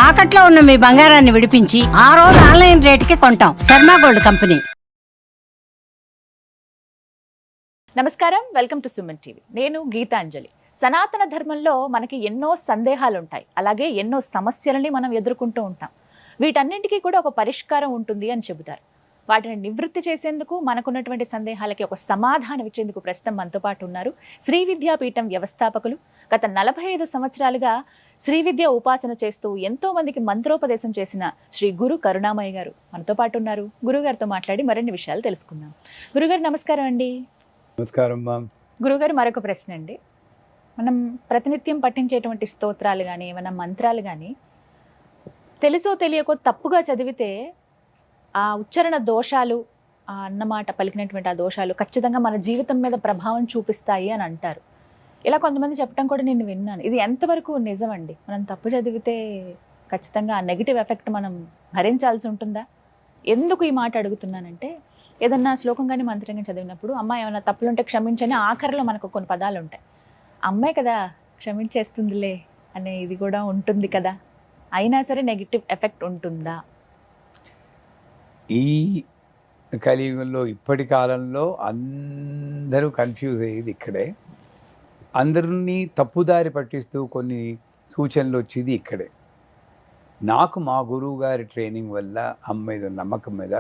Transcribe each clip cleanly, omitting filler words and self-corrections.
తాకట్లో ఉన్న మీ బంగారాన్ని విడిపించి ఆ రోజు ఆన్లైన్ రేటుకి కొంటాం. Sharma gold company. నమస్కారం, వెల్కమ్ టు సుమన్ టీవీ. నేను గీతాంజలి. సనాతన ధర్మంలో మనకి ఎన్నో సందేహాలు ఉంటాయి, అలాగే ఎన్నో సమస్యలని మనం ఎదుర్కొంటూ ఉంటాం. వీటన్నింటికీ కూడా ఒక పరిష్కారం ఉంటుంది అని చెబుతారు. వాటిని నివృత్తి చేసేందుకు, మనకున్నటువంటి సందేహాలకి ఒక సమాధానం ఇచ్చేందుకు ప్రస్తుతం మనతో పాటు ఉన్నారు శ్రీ విద్యాపీఠం వ్యవస్థాపకులు. గత 45 సంవత్సరాలుగా శ్రీ విద్య ఉపాసన చేస్తూ ఎంతో మందికి మంత్రోపదేశం చేసిన శ్రీ గురు కరుణామయ్య గారు మనతో పాటు ఉన్నారు. గురుగారితో మాట్లాడి మరిన్ని విషయాలు తెలుసుకుందాం. గురుగారు నమస్కారం అండి. నమస్కారం. గురుగారు, మరొక ప్రశ్న అండి. మనం ప్రతినిత్యం పఠించేటువంటి స్తోత్రాలు కానీ ఏమైనా మంత్రాలు కానీ తెలుసో తెలియకో తప్పుగా చదివితే ఆ ఉచ్చారణ దోషాలు, ఆ అన్నమాట పలికినటువంటి ఆ దోషాలు ఖచ్చితంగా మన జీవితం మీద ప్రభావం చూపిస్తాయి అని అంటారు. ఇలా కొంతమంది చెప్పడం కూడా నేను విన్నాను. ఇది ఎంతవరకు నిజమండి? మనం తప్పు చదివితే ఖచ్చితంగా ఆ నెగిటివ్ ఎఫెక్ట్ మనం భరించాల్సి ఉంటుందా? ఎందుకు ఈ మాట అడుగుతున్నానంటే, ఏదన్నా శ్లోకం కానీ మంత్రం కానీ చదివినప్పుడు అమ్మ ఏమైనా తప్పులుంటే క్షమించని ఆఖరిలో మనకు కొన్ని పదాలు ఉంటాయి. అమ్మాయి కదా క్షమించేస్తుందిలే అనే ఇది కూడా ఉంటుంది కదా, అయినా సరే నెగిటివ్ ఎఫెక్ట్ ఉంటుందా? ఈ కలియుగంలో ఇప్పటి కాలంలో అందరూ కన్ఫ్యూజ్ అయ్యేది ఇక్కడే. అందరినీ తప్పుదారి పట్టిస్తూ కొన్ని సూచనలు వచ్చేది ఇక్కడే. నాకు మా గురువు గారి ట్రైనింగ్ వల్ల అమ్మ మీద నమ్మకం మీద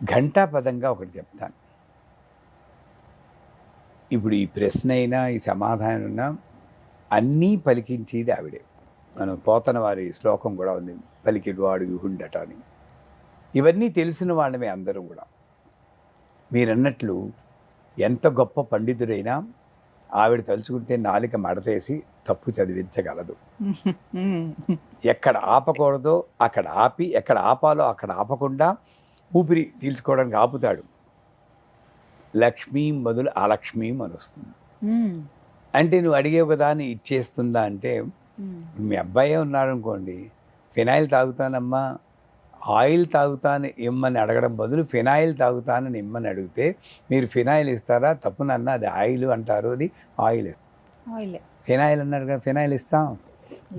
ఘంటాపదంగా ఒకటి చెప్తాను. ఇప్పుడు ఈ ప్రశ్న అయినా ఈ సమాధానం అయినా అన్నీ పలికించేది ఆవిడే. మనం పోతన వారి శ్లోకం కూడా ఉంది, పలికిడు అడుగు హుండట అని. ఇవన్నీ తెలిసిన వాళ్ళమే అందరూ కూడా. మీరన్నట్లు ఎంత గొప్ప పండితుడైనా ఆవిడ తలుచుకుంటే నాలిక మడతేసి తప్పు చదివించగలదు. ఎక్కడ ఆపకూడదో అక్కడ ఆపి, ఎక్కడ ఆపాలో అక్కడ ఆపకుండా ఊపిరి పీల్చుకోవడానికి ఆపుతాడు. లక్ష్మీ మొదలు అలక్ష్మీ అని వస్తుంది. అంటే నువ్వు అడిగే ఒక దాన్ని ఇచ్చేస్తుందా అంటే, మీ అబ్బాయే ఉన్నారనుకోండి, ఫినాయిల్ తాగుతానమ్మా, ఆయిల్ తాగుతాను ఇమ్మని అడగడం బదులు ఫినాయిల్ తాగుతానని ఇమ్మని అడిగితే మీరు ఫినాయిల్ ఇస్తారా? తప్పునన్నా అది ఆయిల్ అంటారు, అది ఆయిల్ ఇస్తాం. ఫినాయిల్ అన్నారు కదా, ఫినాయిల్ ఇస్తాం.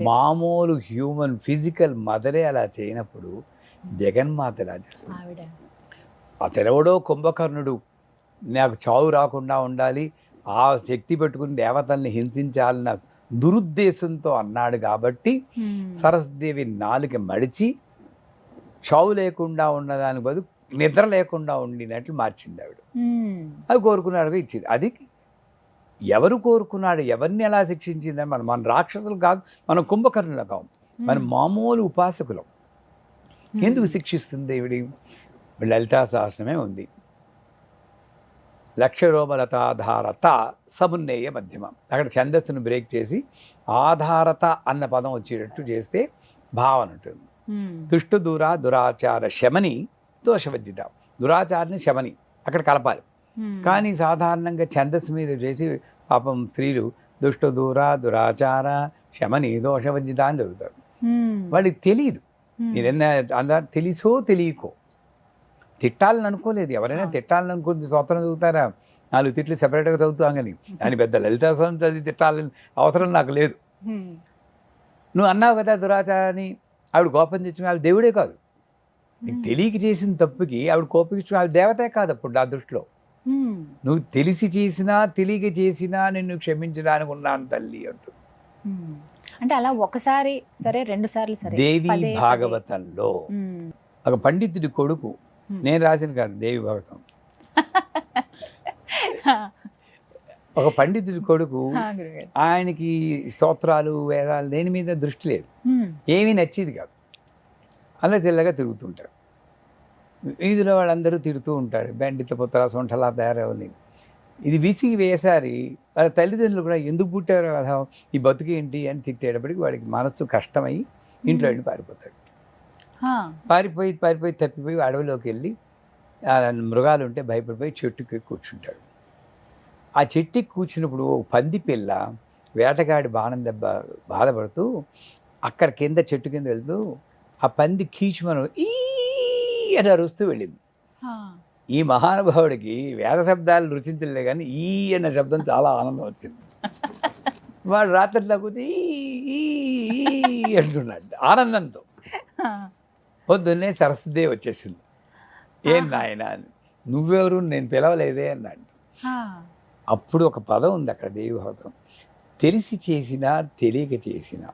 మామూలు హ్యూమన్ ఫిజికల్ మదరే అలా చేయనప్పుడు జగన్మాత ఎలా చేస్తుంది? అతడెవడో కుంభకర్ణుడు నాకు చావు రాకుండా ఉండాలి, ఆ శక్తి పెట్టుకుని దేవతల్ని హింసించాలన్న దురుద్దేశంతో అన్నాడు కాబట్టి సరస్వతీదేవి నాలుక మడిచి చావు లేకుండా ఉన్నదానికి బదులు నిద్ర లేకుండా ఉండినట్లు మార్చింది ఆవిడ. అది కోరుకున్నాడుగా ఇచ్చింది. అది ఎవరు కోరుకున్నాడు, ఎవరిని ఎలా శిక్షించిందని మన రాక్షసులు కాదు, మనం కుంభకర్ణులు కావు, మన మామూలు ఉపాసకులం. ఎందుకు శిక్షిస్తుంది ఈవిడి? లలితా సహస్రమే ఉంది. లక్షరోమలతాధారత సమున్నేయ మధ్యమ. అక్కడ ఛందస్సును బ్రేక్ చేసి ఆధారత అన్న పదం వచ్చేటట్టు చేస్తే భావన ఉంటుంది. దుష్టు దూర దురాచార శమని దోషవద్దిత. దురాచారని శమని అక్కడ కలపాలి. కానీ సాధారణంగా ఛందస్సు మీద చేసి పాపం స్త్రీలు దుష్టు దూర దురాచార శమని దోషవద్దిత అని చదువుతారు. వాళ్ళకి తెలియదు. మీరన్నా అందరు తెలుసో తెలియకో తిట్టాలని అనుకోలేదు. ఎవరైనా తిట్టాలని అనుకుంటే స్తోత్రం చదువుతారా? 4 తిట్లు సెపరేట్గా చదువుతాం, కానీ దాని పెద్ద లలితాసనం చదివి తిట్టాలని అవసరం నాకు లేదు. నువ్వు అన్నావు కదా దురాచారాన్ని, ఆవిడ కోపం తెచ్చిన ఆవిడ దేవుడే కాదు. నీకు తెలియక చేసిన తప్పుకి ఆవిడ కోపం ఇచ్చిన ఆవిడ దేవతే కాదు. అప్పుడు నా దృష్టిలో నువ్వు తెలిసి చేసినా తెలియక చేసినా నిన్ను క్షమించడానికి ఉన్నాను తల్లి అంటూ. అంటే అలా ఒకసారి సరే, 2 సార్లు సరే. దేవి భాగవతంలో ఒక పండితుడి కొడుకు, నేను రాసిన కాదు, దేవి భాగవతం, ఒక పండితుడి కొడుకు, ఆయనకి స్తోత్రాలు వేదాలు దేని మీద దృష్టి లేదు, ఏమీ నచ్చేది కాదు. అలా తెల్లగా తిరుగుతుంటాడు. వీధిలో వాళ్ళందరూ తిడుతూ ఉంటాడు, బెండిత పుత్ర సొంటలా తయారవుంది. ఇది విసిగి వేసారి వాళ్ళ తల్లిదండ్రులు కూడా ఎందుకు పుట్టారో కదా, ఈ బతుకేంటి అని తిట్టేటప్పటికి వాడికి మనస్సు కష్టమై ఇంట్లో వెళ్ళి పారిపోతాడు. పారిపోయి తప్పిపోయి అడవిలోకి వెళ్ళి మృగాలు ఉంటే భయపడిపోయి చెట్టుకి కూర్చుంటాడు. ఆ చెట్టుకి కూర్చున్నప్పుడు ఓ పంది పిల్ల వేటగాడి బాణం దెబ్బ బాధపడుతూ అక్కడ కింద చెట్టు కింద వెళ్తూ ఆ పంది కీచుమను ఈ అని అరుస్తూ వెళ్ళింది. ఈ మహానుభావుడికి వేద శబ్దాలు రుచించలే కానీ ఈ అన్న శబ్దం చాలా ఆనందం వచ్చింది. వాడు రాత్రి తగ్గుతూ అంటున్నాడు ఆనందంతో. పొద్దున్నే సరస్వతి వచ్చేసింది. ఏం నాయన అని. నువ్వెవరు, నేను పిలవలేదే అన్నాడు. అప్పుడు ఒక పదం ఉంది అక్కడ దేవిభాగం. తెలిసి చేసినా తెలియక చేసినా,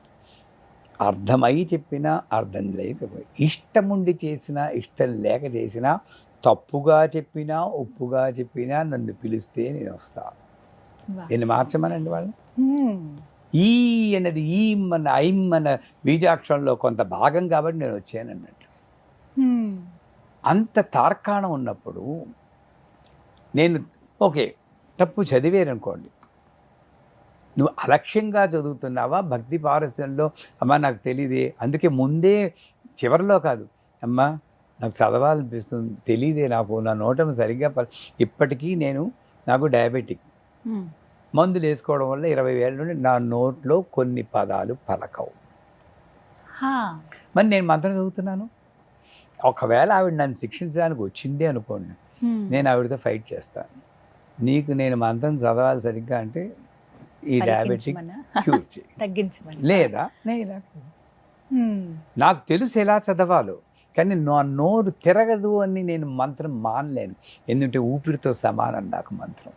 అర్థమై చెప్పినా అర్థం లేకపోయి, ఇష్టముండి చేసినా ఇష్టం లేక చేసినా, తప్పుగా చెప్పినా ఒప్పుగా చెప్పినా నన్ను పిలిస్తే నేను వస్తాను. దీన్ని మార్చమనండి వాళ్ళు. ఈ అన్నది ఈ మన ఐం మన బీజాక్షరంలో కొంత భాగం కాబట్టి నేను వచ్చాను అన్నట్టు. అంత తార్కాణం ఉన్నప్పుడు నేను ఓకే తప్పు చదివేరనుకోండి, నువ్వు అలక్ష్యంగా చదువుతున్నావా, భక్తి పారస్యంలో అమ్మ నాకు తెలియదే, అందుకే ముందే చివరిలో కాదు, అమ్మ నాకు చదవాలనిపిస్తుంది, తెలియదే, నాకు నా నోటం సరిగ్గా ఇప్పటికీ నాకు డయాబెటిక్, మందులు వేసుకోవడం వల్ల 20 ఏళ్ళ నుండి నా నోట్లో కొన్ని పదాలు పలకవు. మరి నేను మంత్రం చదువుతున్నాను. ఒకవేళ ఆవిడ నన్ను శిక్షించడానికి వచ్చిందే అనుకోండి, నేను ఆవిడతో ఫైట్ చేస్తాను. నీకు నేను మంత్రం చదవాలి సరిగ్గా అంటే ఈ డయాబెటిక్ క్యూర్ చేయి, లేదా నేను ఇలా నాకు తెలుసు ఎలా చదవాలో, కానీ నా నోరు తిరగదు అని నేను మంత్రం మానలేను. ఎందుకంటే ఊపిరితో సమానం నాకు మంత్రం.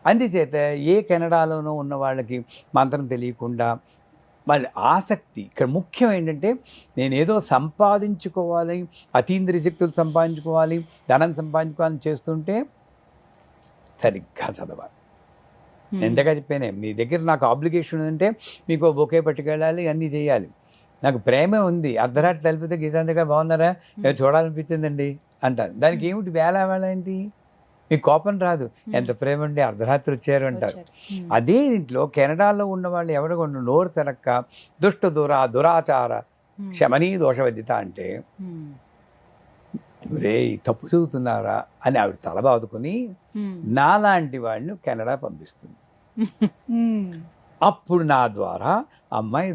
అందుచేత ఏ కెనడాలోనూ ఉన్న వాళ్ళకి మంత్రం తెలియకుండా వాళ్ళ ఆసక్తి ఇక్కడ ముఖ్యం ఏంటంటే, నేనేదో సంపాదించుకోవాలి, అతీంద్రియ శక్తులు సంపాదించుకోవాలి, ధనం సంపాదించుకోవాలని చేస్తుంటే సరిగ్గా చదవాలి. ఎంతగా చెప్పానే, మీ దగ్గర నాకు ఆబ్లిగేషన్ ఉందంటే మీకు బొకే పట్టుకెళ్ళాలి, అన్నీ చేయాలి. నాకు ప్రేమే ఉంది, అర్ధరాత్రి తలిపితే గీతాంతగా బాగున్నారా, చూడాలనిపించిందండి అంటారు. దానికి ఏమిటి వేళ ఏంటి, మీకు కోపం రాదు, ఎంత ప్రేమ ఉండి అర్ధరాత్రి వచ్చారు అంటారు. అదే ఇంట్లో కెనడాలో ఉన్న వాళ్ళు ఎవరికొండ నోరు తెరక్క దురాచార శమనీ దోషవద్యత అంటే, రే తప్పు చదువుతున్నారా అని ఆవిడ తల బాదుకుని నాలాంటి వాడిని కెనడా పంపిస్తుంది. అప్పుడు నా ద్వారా అమ్మాయి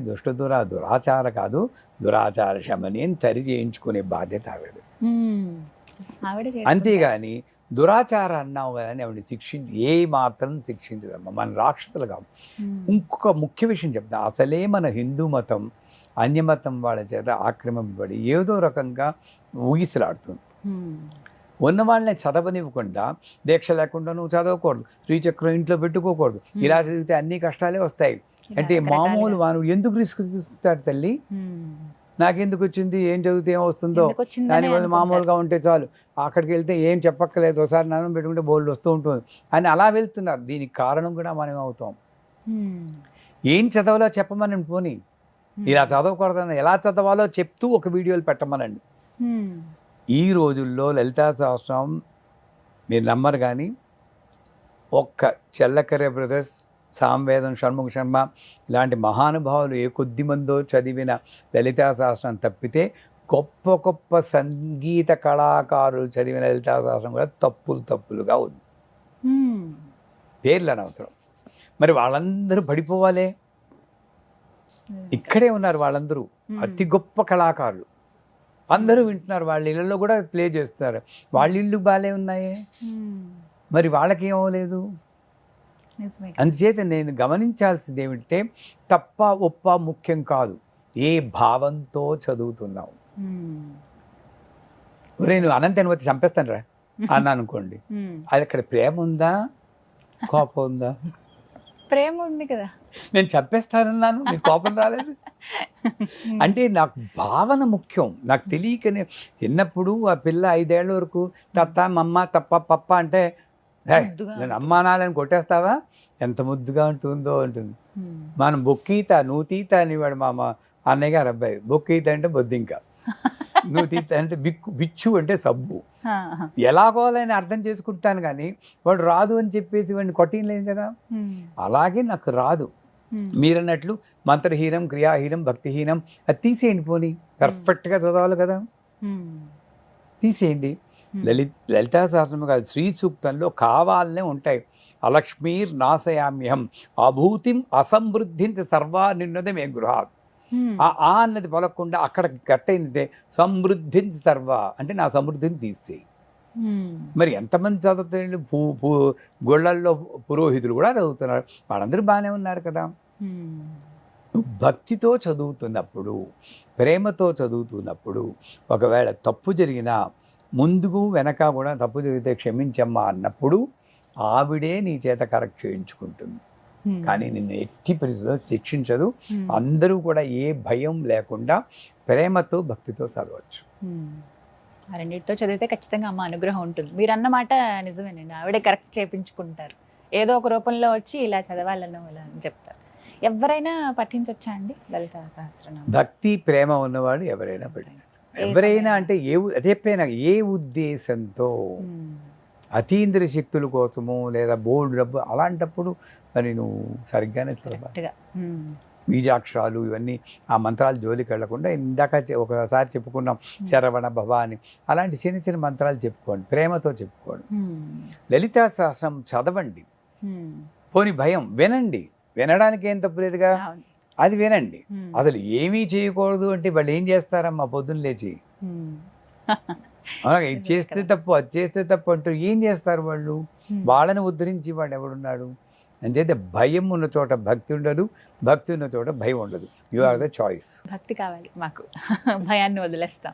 దురాచార కాదు, దురాచార శమని అని తరి చేయించుకునే బాధ్యత ఆవిడ. అంతేగాని దురాచార అన్నావు కదా అని ఆవిడ ఏ మాత్రం శిక్షించదమ్మా, మన రాక్షసులు కాదు. ఇంకొక ముఖ్య విషయం చెప్తా, అసలే మన హిందూ మతం అన్యమతం వాళ్ళ చేత ఆక్రమింపబడి ఏదో రకంగా ఊగిసలాడుతుంది. ఉన్న వాళ్ళని చదవనివ్వకుండా, దీక్ష లేకుండా నువ్వు చదవకూడదు, శ్రీచక్రం ఇంట్లో పెట్టుకోకూడదు, ఇలా చదివితే అన్ని కష్టాలే వస్తాయి అంటే మామూలు వాడు ఎందుకు రిస్క్ తీసుకుంటాడు తల్లి, నాకెందుకు వచ్చింది, ఏం చదివితే ఏం వస్తుందో, దానివల్ల మామూలుగా ఉంటే చాలు, అక్కడికి వెళ్తే ఏం చెప్పక్కర్లేదు, ఒకసారి నాన్న పెట్టుకుంటే బోల్డ్ వస్తూ ఉంటుంది అని అలా వెళ్తున్నారు. దీనికి కారణం కూడా మనం అవుతాం. ఏం చదవాలో చెప్పమనండి, పోనీ ఇలా చదవకూడదని ఎలా చదవాలో చెప్తూ ఒక వీడియోలు పెట్టమనండి. ఈ రోజుల్లో లలితా సహస్రం మీరు నమ్మరు కానీ, ఒక్క చెల్లకర్రె బ్రదర్స్, సామవేదం, షణ్ముఖ శర్మ ఇలాంటి మహానుభావులు ఏ కొద్ది మందో చదివిన లలితా సహస్రం తప్పితే గొప్ప గొప్ప సంగీత కళాకారులు చదివిన లలితా సహస్రం కూడా తప్పులుగా ఉంది. పేర్లు అనవసరం. మరి వాళ్ళందరూ పడిపోవాలే, ఇక్కడే ఉన్నారు వాళ్ళందరూ అతి గొప్ప కళాకారులు, అందరూ వింటున్నారు, వాళ్ళ ఇళ్ళల్లో కూడా ప్లే చేస్తున్నారు. వాళ్ళ ఇళ్ళు బాగాలే ఉన్నాయే, మరి వాళ్ళకి ఏమవలేదు. అందుచేత నేను గమనించాల్సింది ఏమిటంటే, తప్ప ఒప్ప ముఖ్యం కాదు, ఏ భావంతో చదువుతున్నావు. నేను అనంతనుమతి చంపేస్తాను రా అన్నా అనుకోండి, అది అక్కడ ప్రేమ ఉందా కోపం ఉందా? ప్రేమ ఉంది కదా, నేను చంపేస్తానన్నాను, నీకు కోపం రాలేదు అంటే నాకు భావన ముఖ్యం. నాకు తెలియకనే చిన్నప్పుడు ఆ పిల్ల 5 ఏళ్ల వరకు తత్త మమ్మ తప్ప పప్ప అంటే నేను అమ్మానాలని కొట్టేస్తావా, ఎంత ముద్దుగా ఉంటుందో ఉంటుంది. మనం బొక్కీత నూతీత అనేవాడు మా అన్నయ్య గారు అబ్బాయి. బొక్కీత అంటే బొద్దింక, నూతీత అంటే బిచ్చు అంటే సబ్బు. ఎలాగోలని అర్థం చేసుకుంటాను కానీ వాడు రాదు అని చెప్పేసి వాడిని కొట్టలేదు కదా. అలాగే నాకు రాదు. మీరన్నట్లు మంత్రహీనం, క్రియాహీనం, భక్తిహీనం అది తీసేయండి, పోనీ పర్ఫెక్ట్గా చదవాలి కదా, తీసేయండి. లలితా సహస్రం కాదు, శ్రీ సూక్తంలో కావాలనే ఉంటాయి. అలక్ష్మీర్ నాశయామ్యహం అభూతిం అసమృద్ధింత సర్వా నిన్నదే మే గృహాత్. ఆ అన్నది పలకుండా అక్కడ కట్టయిందంటే సమృద్ధింత సర్వ అంటే నా సమృద్ధిని తీసేయి. మరి ఎంతమంది చదువుతారు? గుళ్ళల్లో పురోహితులు కూడా చదువుతున్నారు, వాళ్ళందరూ బాగానే ఉన్నారు కదా. నువ్వు భక్తితో చదువుతున్నప్పుడు, ప్రేమతో చదువుతున్నప్పుడు, ఒకవేళ తప్పు జరిగినా ముందుకు వెనక కూడా తప్పు జరిగితే క్షమించమ్మా అన్నప్పుడు ఆవిడే నీ చేత కరెక్ట్ చేయించుకుంటుంది. కానీ నిన్ను ఎట్టి పరిస్థితుల్లో శిక్షించదు. అందరూ కూడా ఏ భయం లేకుండా ప్రేమతో భక్తితో చదవచ్చు. ఆ రెండింటితో చదివితే ఖచ్చితంగా అమ్మ అనుగ్రహం ఉంటుంది. మీరు అన్నమాట నిజమేనండి, ఆవిడే కరెక్ట్ చేయించుకుంటారు. ఏదో ఒక రూపంలో వచ్చి ఇలా చదవాలను ఇలా అని చెప్తారు. ఎవరైనా పఠించవచ్చా అండి లలితా సహస్రనామం? భక్తి ప్రేమ ఉన్నవాడు ఎవరైనా పఠించవచ్చు. ఎవరైనా అంటే అదేపోయినా ఏ ఉద్దేశంతో, అతీంద్రియ శక్తుల కోసము లేదా బోర్డు డబ్బు అలాంటప్పుడు మరి నువ్వు సరిగ్గానే చదవాలి. బీజాక్షరాలు ఇవన్నీ ఆ మంత్రాలు జోలికి వెళ్లకుండా, ఇందాక ఒకసారి చెప్పుకున్నాం శరవణ భవ అని, అలాంటి చిన్న చిన్న మంత్రాలు చెప్పుకోండి, ప్రేమతో చెప్పుకోండి. లలితా సహస్రం చదవండి, పోని భయం వినండి, వినడానికి ఏం తప్పులేదుగా, అది వినండి. అసలు ఏమీ చేయకూడదు అంటే వాళ్ళు ఏం చేస్తారమ్మా పొద్దున్న లేచి? ఇది చేస్తే తప్పు, అది చేస్తే తప్పు అంటూ ఏం చేస్తారు వాళ్ళు? వాళ్ళని ఉద్ధరించి వాడు ఎవడున్నాడు? అంచేతే భయం ఉన్న చోట భక్తి ఉండదు, భక్తి ఉన్న చోట భయం ఉండదు. You are the choice. భక్తి కావాలి మాకు, భయాన్ని వదిలేస్తాం.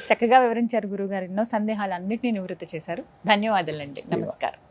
చక్కగా వివరించారు గురుగారు, ఎన్నో సందేహాలు అన్నింటినీ నివృత్తి చేశారు. ధన్యవాదాలండి. నమస్కారం.